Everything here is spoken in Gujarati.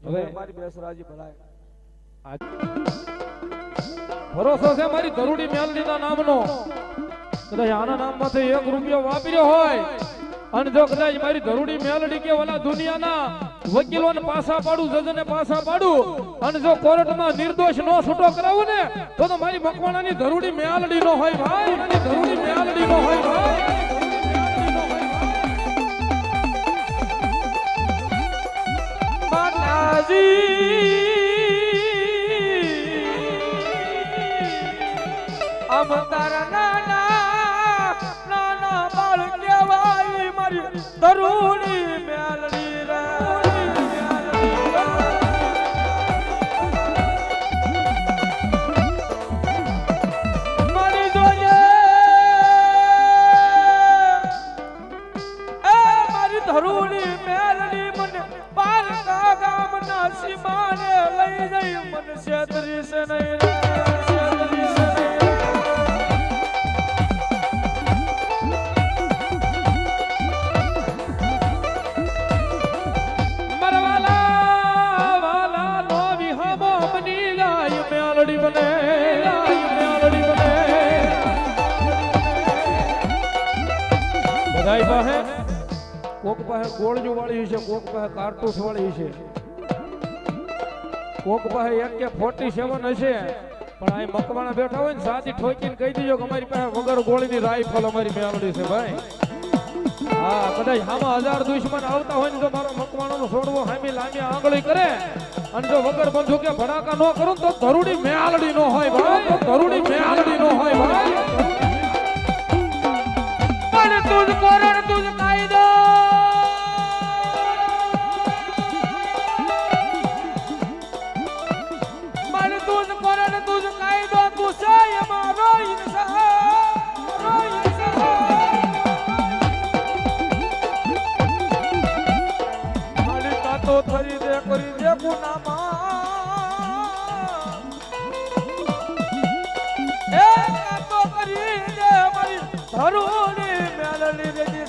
હવે મારી બેસરાજી ભલાય ભરોસો છે મારી ધરુડી મેલડીના નામનો કદાચ આના નામમાંથી 1 રૂપિયો વાપર્યો હોય અને જો કદાચ મારી ધરુડી મેલડી કે ઓલા દુનિયાના વકીલોને પાછા પાડું જજને પાછા પાડું અને જો કોર્ટમાં નિર્દોષ નો છૂટો કરાવું ને તો મારી મકવાણાની ધરુડી મેલડી નો હોય ભાઈ ધરુડી મેલડી નો હોય ભાઈ આમ તારા નાના બાળ કેવાય મારી ધરુડી મેલડી રે મારી જોઈએ એ મારી ધરુડી મેલડી મને પારકા ગામના સીમાને લઈ જઈ મને છેતરી છે નહીં રે છેતરી છે કોક પાસે ગોળજુ વાળી છે કોક પાસે કારતૂસ વાળી છે કોક પાસે AK-47 હશે પણ આ મકવાણા બેઠા હોય ને સાદી ઠોકીને કહી દીજો કે અમારી પાસે વગર ગોળીની રાઈફલ અમારી મેલડી છે ભાઈ હા કદાચ આમાં 1000 દુશ્મન આવતા હોય ને તો મારો મકવાણોનો છોડવો હામી લાંબી આંગળી કરે અને જો વગર બંદૂકે ભડાકા ન કરું તો ધરુડી મેલડી નો હોય ભાઈ ધરુડી મેલડી નો હોય ભાઈ પણ તુજ કોરણ તુજ કાયદો પણ તુજ કોરણ તુજ કાયદો તું છે મારો તો ફરી દે કરી દે ગુનામાં એ તો કરી દે મારી ધરુડી મેલડી રે